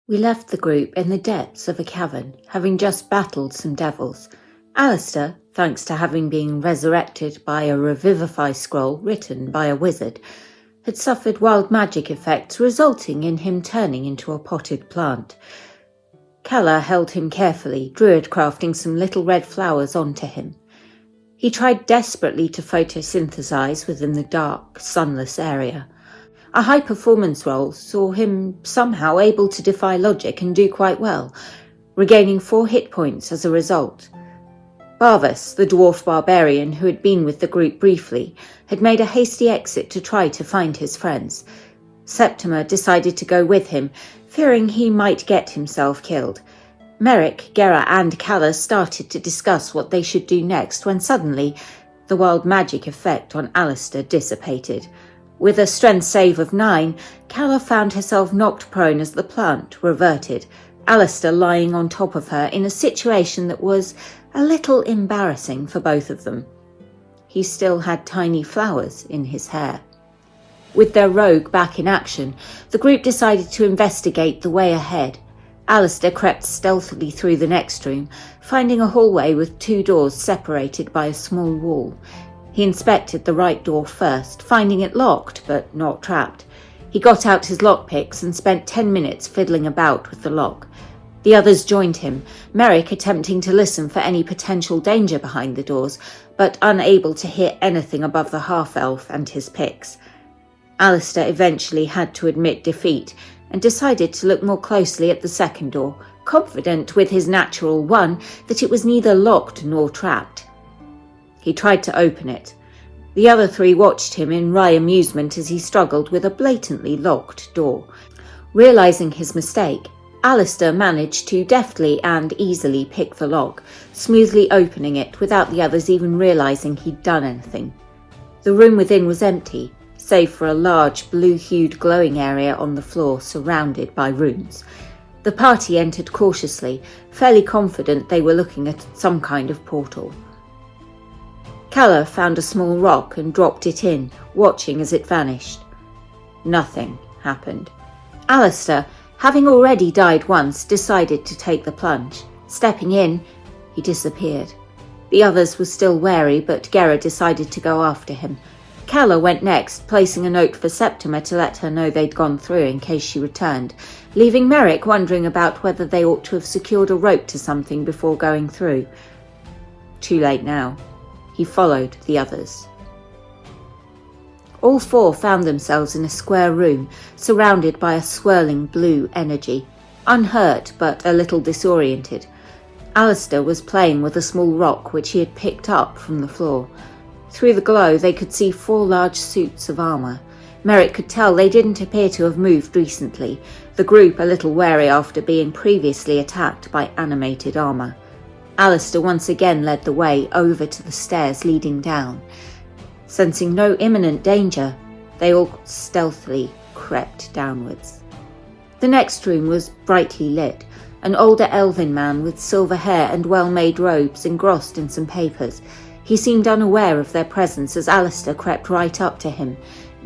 We left the group in the depths of a cavern, having just battled some devils. Alistair, thanks to having been resurrected by a revivify scroll written by a wizard, had suffered wild magic effects resulting in him turning into a potted plant. Calla held him carefully, druid-crafting some little red flowers onto him. He tried desperately to photosynthesize within the dark, sunless area. A high-performance roll saw him somehow able to defy logic and do quite well, regaining 4 hit points as a result. Barvas, the dwarf barbarian who had been with the group briefly, had made a hasty exit to try to find his friends. Septima decided to go with him, fearing he might get himself killed. Merrick, Gera and Calla started to discuss what they should do next when suddenly the wild magic effect on Alistair dissipated. With a strength save of 9, Calla found herself knocked prone as the plant reverted, Alistair lying on top of her in a situation that was a little embarrassing for both of them. He still had tiny flowers in his hair. With their rogue back in action, the group decided to investigate the way ahead. Alistair crept stealthily through the next room, finding a hallway with 2 doors separated by a small wall. He inspected the right door first, finding it locked but not trapped. He got out his lockpicks and spent 10 minutes fiddling about with the lock. The others joined him, Merrick attempting to listen for any potential danger behind the doors, but unable to hear anything above the half-elf and his picks. Alistair eventually had to admit defeat and decided to look more closely at the second door, confident with his natural 1 that it was neither locked nor trapped. He tried to open it. The other 3 watched him in wry amusement as he struggled with a blatantly locked door. Realizing his mistake, Alistair managed to deftly and easily pick the lock, smoothly opening it without the others even realizing he'd done anything. The room within was empty, save for a large blue-hued glowing area on the floor surrounded by runes. The party entered cautiously, fairly confident they were looking at some kind of portal. Calla found a small rock and dropped it in, watching as it vanished. Nothing happened. Alistair, having already died once, decided to take the plunge. Stepping in, he disappeared. The others were still wary, but Gera decided to go after him. Calla went next, placing a note for Septima to let her know they'd gone through in case she returned, leaving Merrick wondering about whether they ought to have secured a rope to something before going through. Too late now. He followed the others. All 4 found themselves in a square room, surrounded by a swirling blue energy. Unhurt, but a little disoriented, Alistair was playing with a small rock which he had picked up from the floor. Through the glow they could see 4 large suits of armour. Merrick could tell they didn't appear to have moved recently, the group a little wary after being previously attacked by animated armour. Alistair once again led the way over to the stairs leading down. Sensing no imminent danger, they all stealthily crept downwards. The next room was brightly lit. An older elven man with silver hair and well-made robes engrossed in some papers. He seemed unaware of their presence as Alistair crept right up to him.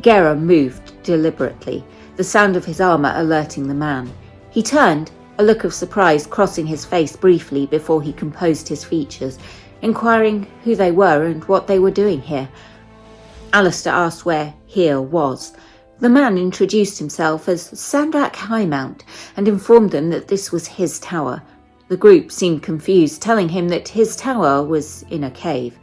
Gera moved deliberately, the sound of his armour alerting the man. He turned, a look of surprise crossing his face briefly before he composed his features, inquiring who they were and what they were doing here. Alistair asked where here was. The man introduced himself as Sandrak Highmount and informed them that this was his tower. The group seemed confused, telling him that his tower was in a cave.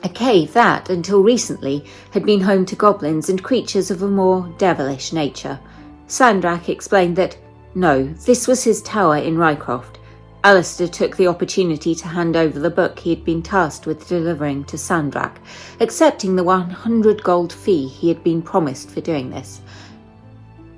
A cave that, until recently, had been home to goblins and creatures of a more devilish nature. Sandrak explained that no, this was his tower in Rycroft. Alistair took the opportunity to hand over the book he had been tasked with delivering to Sandrak, accepting the 100 gold fee he had been promised for doing this.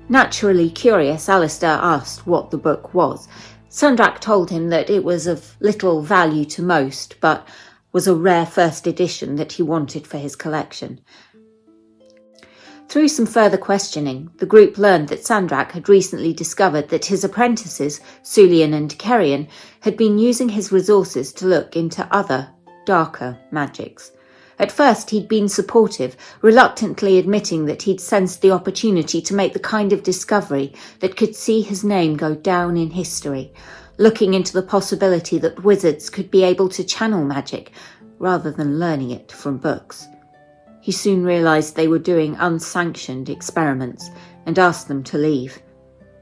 Naturally curious, Alistair asked what the book was. Sandrak told him that it was of little value to most, but was a rare first edition that he wanted for his collection. Through some further questioning, the group learned that Sandrak had recently discovered that his apprentices, Sulian and Kerrion, had been using his resources to look into other, darker magics. At first he'd been supportive, reluctantly admitting that he'd sensed the opportunity to make the kind of discovery that could see his name go down in history, looking into the possibility that wizards could be able to channel magic rather than learning it from books. He soon realised they were doing unsanctioned experiments and asked them to leave.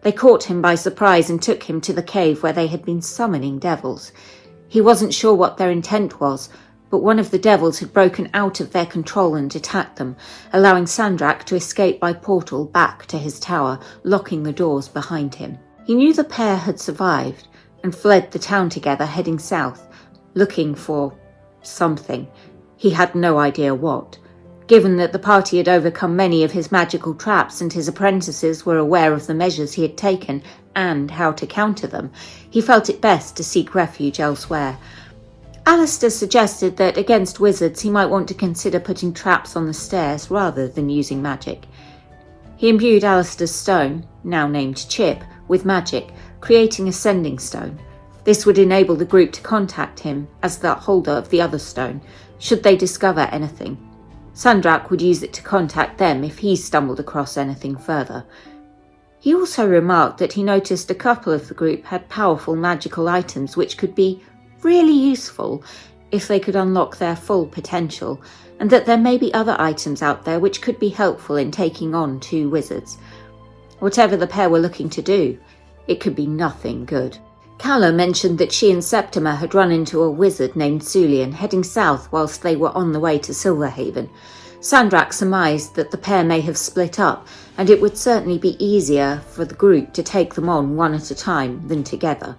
They caught him by surprise and took him to the cave where they had been summoning devils. He wasn't sure what their intent was, but one of the devils had broken out of their control and attacked them, allowing Sandrak to escape by portal back to his tower, locking the doors behind him. He knew the pair had survived and fled the town together, heading south, looking for something. He had no idea what. Given that the party had overcome many of his magical traps and his apprentices were aware of the measures he had taken and how to counter them, he felt it best to seek refuge elsewhere. Alistair suggested that against wizards he might want to consider putting traps on the stairs rather than using magic. He imbued Alistair's stone, now named Chip, with magic, creating a sending stone. This would enable the group to contact him as the holder of the other stone, should they discover anything. Sandrak would use it to contact them if he stumbled across anything further. He also remarked that he noticed a couple of the group had powerful magical items which could be really useful if they could unlock their full potential, and that there may be other items out there which could be helpful in taking on two wizards. Whatever the pair were looking to do, it could be nothing good. Calla mentioned that she and Septima had run into a wizard named Sulian heading south whilst they were on the way to Silverhaven. Sandrak surmised that the pair may have split up, and it would certainly be easier for the group to take them on one at a time than together.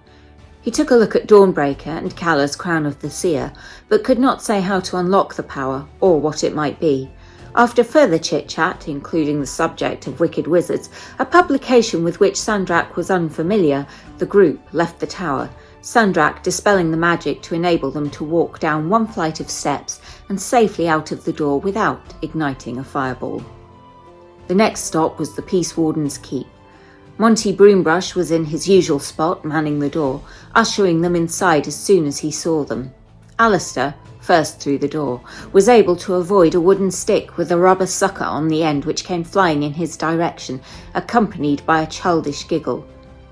He took a look at Dawnbreaker and Calla's Crown of the Seer, but could not say how to unlock the power or what it might be. After further chit-chat, including the subject of Wicked Wizards, a publication with which Sandrak was unfamiliar, the group left the tower, Sandrak dispelling the magic to enable them to walk down one flight of steps and safely out of the door without igniting a fireball. The next stop was the Peace Warden's Keep. Monty Broombrush was in his usual spot, manning the door, ushering them inside as soon as he saw them. Alistair, first through the door, was able to avoid a wooden stick with a rubber sucker on the end which came flying in his direction, accompanied by a childish giggle.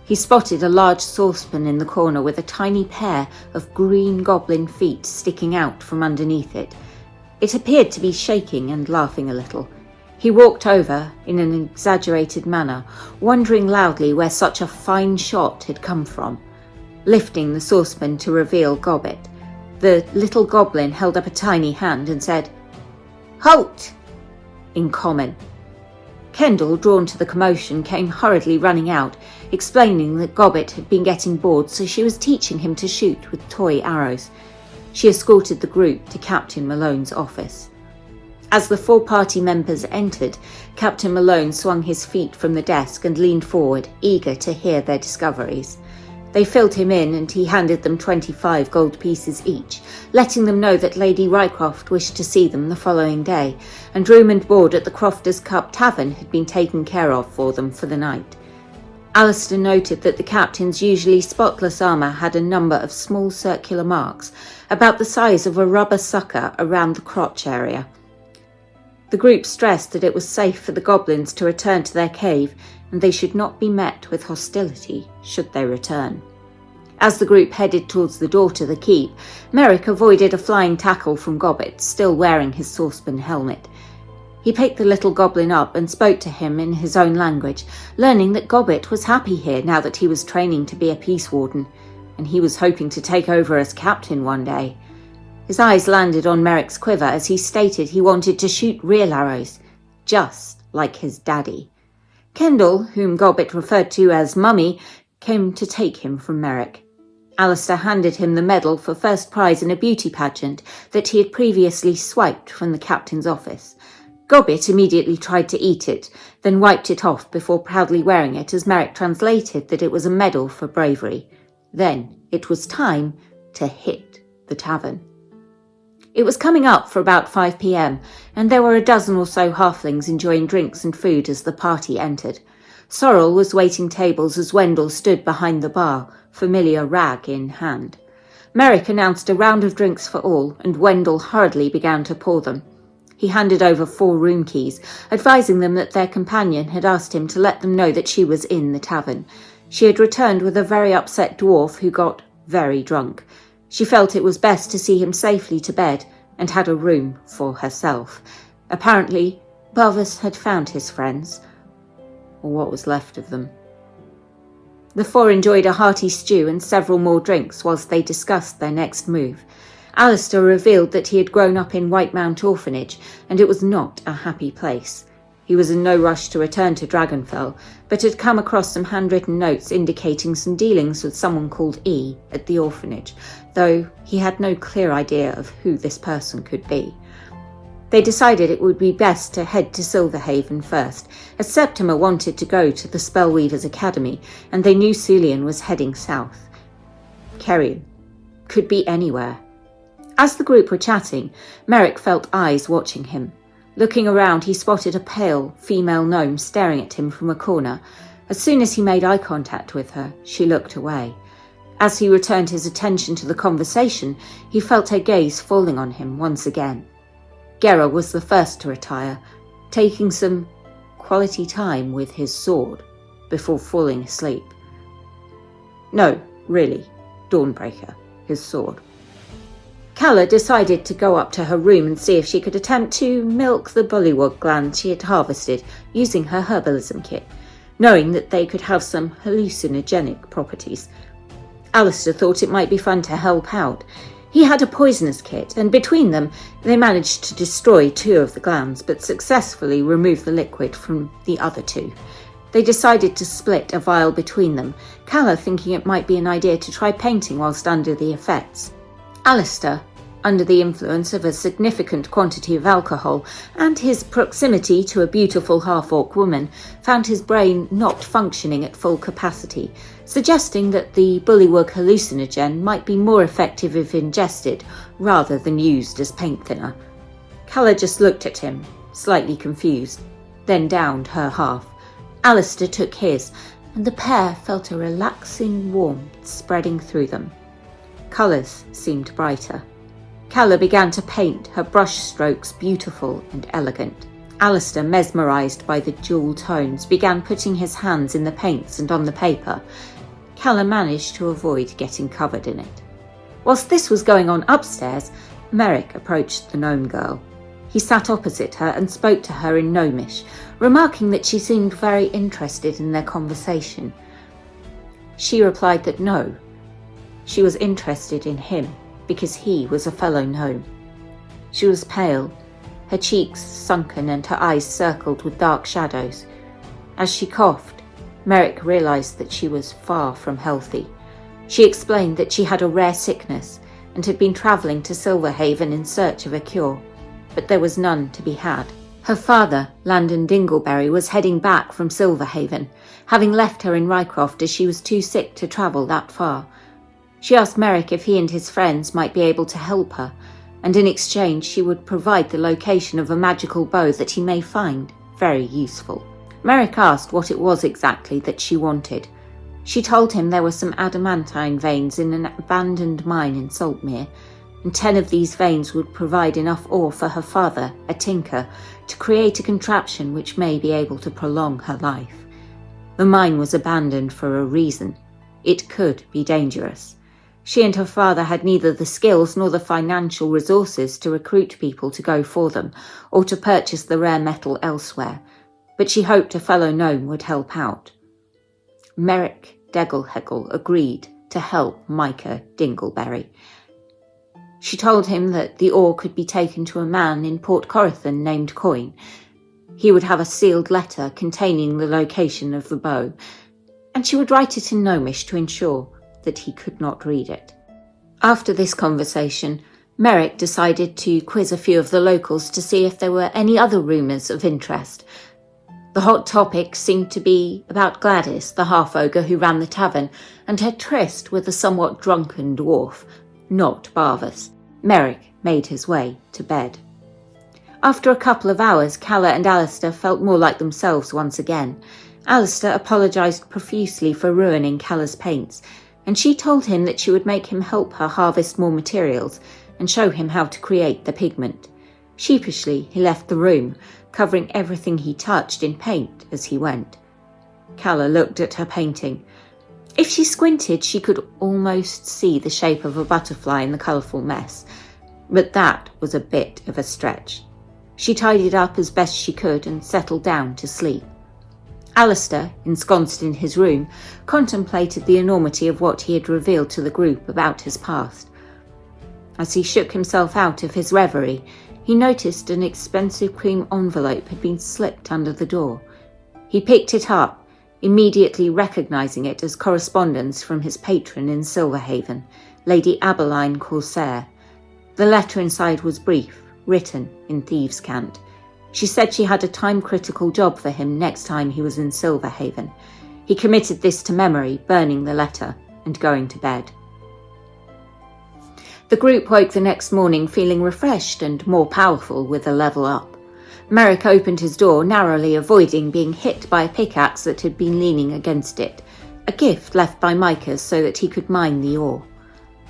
He spotted a large saucepan in the corner with a tiny pair of green goblin feet sticking out from underneath it. It appeared to be shaking and laughing a little. He walked over in an exaggerated manner, wondering loudly where such a fine shot had come from. Lifting the saucepan to reveal Gobbet, the little goblin held up a tiny hand and said, "Halt!" in common. Kendall, drawn to the commotion, came hurriedly running out, explaining that Gobbet had been getting bored, so she was teaching him to shoot with toy arrows. She escorted the group to Captain Malone's office. As the 4 party members entered, Captain Malone swung his feet from the desk and leaned forward, eager to hear their discoveries. They filled him in and he handed them 25 gold pieces each, letting them know that Lady Rycroft wished to see them the following day, and room and board at the Crofters' Cup Tavern had been taken care of for them for the night. Alistair noted that the captain's usually spotless armour had a number of small circular marks, about the size of a rubber sucker, around the crotch area. The group stressed that it was safe for the goblins to return to their cave, and they should not be met with hostility should they return. As the group headed towards the door to the keep, Merrick avoided a flying tackle from Gobbet, still wearing his saucepan helmet. He picked the little goblin up and spoke to him in his own language, learning that Gobbet was happy here now that he was training to be a peace warden, and he was hoping to take over as captain one day. His eyes landed on Merrick's quiver as he stated he wanted to shoot real arrows, just like his daddy. Kendall, whom Gobbet referred to as Mummy, came to take him from Merrick. Alistair handed him the medal for first prize in a beauty pageant that he had previously swiped from the captain's office. Gobbet immediately tried to eat it, then wiped it off before proudly wearing it as Merrick translated that it was a medal for bravery. Then it was time to hit the tavern. It was coming up for about 5 p.m, and there were a dozen or so halflings enjoying drinks and food as the party entered. Sorrel was waiting tables as Wendell stood behind the bar, familiar rag in hand. Merrick announced a round of drinks for all, and Wendell hurriedly began to pour them. He handed over 4 room keys, advising them that their companion had asked him to let them know that she was in the tavern. She had returned with a very upset dwarf who got very drunk. She felt it was best to see him safely to bed, and had a room for herself. Apparently, Barvas had found his friends, or what was left of them. The 4 enjoyed a hearty stew and several more drinks whilst they discussed their next move. Alistair revealed that he had grown up in Whitemount Orphanage, and it was not a happy place. He was in no rush to return to Dragonfell, but had come across some handwritten notes indicating some dealings with someone called E at the orphanage, though he had no clear idea of who this person could be. They decided it would be best to head to Silverhaven first, as Septimer wanted to go to the Spellweavers' Academy, and they knew Sulian was heading south. Kerrion could be anywhere. As the group were chatting, Merrick felt eyes watching him. Looking around, he spotted a pale female gnome staring at him from a corner. As soon as he made eye contact with her, she looked away. As he returned his attention to the conversation, he felt her gaze falling on him once again. Gera was the first to retire, taking some quality time with his sword before falling asleep. No, really, Dawnbreaker, his sword. Calla decided to go up to her room and see if she could attempt to milk the bullywug gland she had harvested using her herbalism kit, knowing that they could have some hallucinogenic properties. Alistair thought it might be fun to help out. He had a poisonous kit, and between them they managed to destroy 2 of the glands, but successfully removed the liquid from the other 2. They decided to split a vial between them, Calla thinking it might be an idea to try painting whilst under the effects. Alistair, under the influence of a significant quantity of alcohol and his proximity to a beautiful half-orc woman, found his brain not functioning at full capacity, suggesting that the bullywug hallucinogen might be more effective if ingested rather than used as paint thinner. Calla just looked at him, slightly confused, then downed her half. Alistair took his, and the pair felt a relaxing warmth spreading through them. Colours seemed brighter. Calla began to paint, her brush strokes beautiful and elegant. Alistair, mesmerised by the dual tones, began putting his hands in the paints and on the paper. Calla managed to avoid getting covered in it. Whilst this was going on upstairs, Merrick approached the gnome girl. He sat opposite her and spoke to her in gnomish, remarking that she seemed very interested in their conversation. She replied that no. She was interested in him because he was a fellow gnome. She was pale, her cheeks sunken and her eyes circled with dark shadows. As she coughed, Merrick realised that she was far from healthy. She explained that she had a rare sickness and had been travelling to Silverhaven in search of a cure, but there was none to be had. Her father, Landon Dingleberry, was heading back from Silverhaven, having left her in Rycroft as she was too sick to travel that far. She asked Merrick if he and his friends might be able to help her, and in exchange she would provide the location of a magical bow that he may find very useful. Merrick asked what it was exactly that she wanted. She told him there were some adamantine veins in an abandoned mine in Saltmere, and 10 of these veins would provide enough ore for her father, a tinker, to create a contraption which may be able to prolong her life. The mine was abandoned for a reason. It could be dangerous. She and her father had neither the skills nor the financial resources to recruit people to go for them, or to purchase the rare metal elsewhere, but she hoped a fellow gnome would help out. Merrick Degelhegel agreed to help Micah Dingleberry. She told him that the ore could be taken to a man in Port Corathan named Coin. He would have a sealed letter containing the location of the bow, and she would write it in Gnomish to ensure that he could not read it. After this conversation, Merrick decided to quiz a few of the locals to see if there were any other rumours of interest. The hot topic seemed to be about Gladys, the half-ogre who ran the tavern, and her tryst with a somewhat drunken dwarf, not Barvas. Merrick made his way to bed. After a couple of hours, Calla and Alistair felt more like themselves once again. Alistair apologised profusely for ruining Calla's paints, and she told him that she would make him help her harvest more materials and show him how to create the pigment. Sheepishly, he left the room, covering everything he touched in paint as he went. Calla looked at her painting. If she squinted, she could almost see the shape of a butterfly in the colourful mess, but that was a bit of a stretch. She tidied up as best she could and settled down to sleep. Alistair, ensconced in his room, contemplated the enormity of what he had revealed to the group about his past. As he shook himself out of his reverie, he noticed an expensive cream envelope had been slipped under the door. He picked it up, immediately recognising it as correspondence from his patron in Silverhaven, Lady Abeline Corsair. The letter inside was brief, written in thieves' cant. She said she had a time-critical job for him next time he was in Silverhaven. He committed this to memory, burning the letter and going to bed. The group woke the next morning feeling refreshed and more powerful with a level up. Merrick opened his door, narrowly avoiding being hit by a pickaxe that had been leaning against it, a gift left by Micah so that he could mine the ore.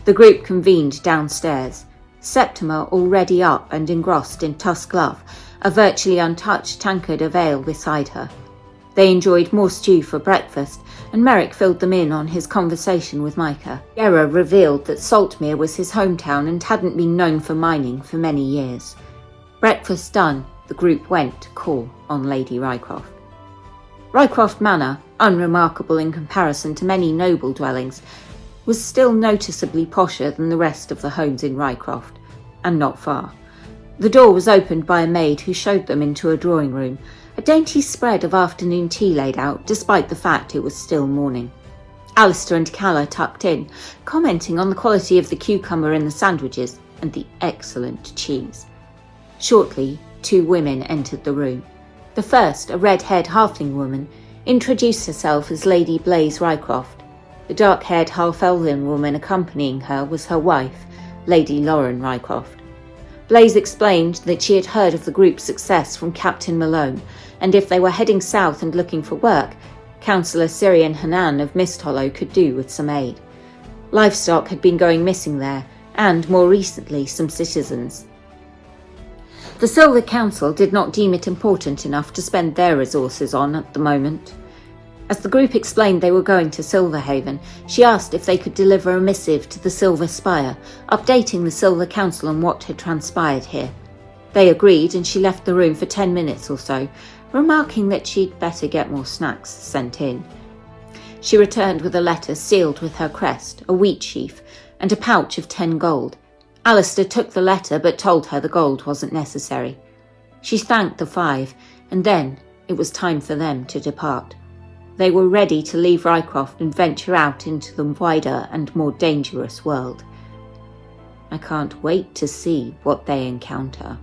The group convened downstairs, Septima already up and engrossed in tusk love, a virtually untouched tankard of ale beside her. They enjoyed more stew for breakfast, and Merrick filled them in on his conversation with Micah. Yera revealed that Saltmere was his hometown and hadn't been known for mining for many years. Breakfast done, the group went to call on Lady Rycroft. Rycroft Manor, unremarkable in comparison to many noble dwellings, was still noticeably posher than the rest of the homes in Rycroft, and not far. The door was opened by a maid who showed them into a drawing room, a dainty spread of afternoon tea laid out, despite the fact it was still morning. Alistair and Calla tucked in, commenting on the quality of the cucumber in the sandwiches and the excellent cheese. Shortly, 2 women entered the room. The first, a red-haired halfling woman, introduced herself as Lady Blaise Rycroft. The dark-haired half-elven woman accompanying her was her wife, Lady Lauren Rycroft. Blaise explained that she had heard of the group's success from Captain Malone, and if they were heading south and looking for work, Councillor Syrian Hanan of Mist Hollow could do with some aid. Livestock had been going missing there, and, more recently, some citizens. The Silver Council did not deem it important enough to spend their resources on at the moment. As the group explained they were going to Silverhaven, she asked if they could deliver a missive to the Silver Spire, updating the Silver Council on what had transpired here. They agreed, and she left the room for 10 minutes or so, remarking that she'd better get more snacks sent in. She returned with a letter sealed with her crest, a wheat sheaf, and a pouch of 10 gold. Alistair took the letter but told her the gold wasn't necessary. She thanked the 5, and then it was time for them to depart. They were ready to leave Rycroft and venture out into the wider and more dangerous world. I can't wait to see what they encounter.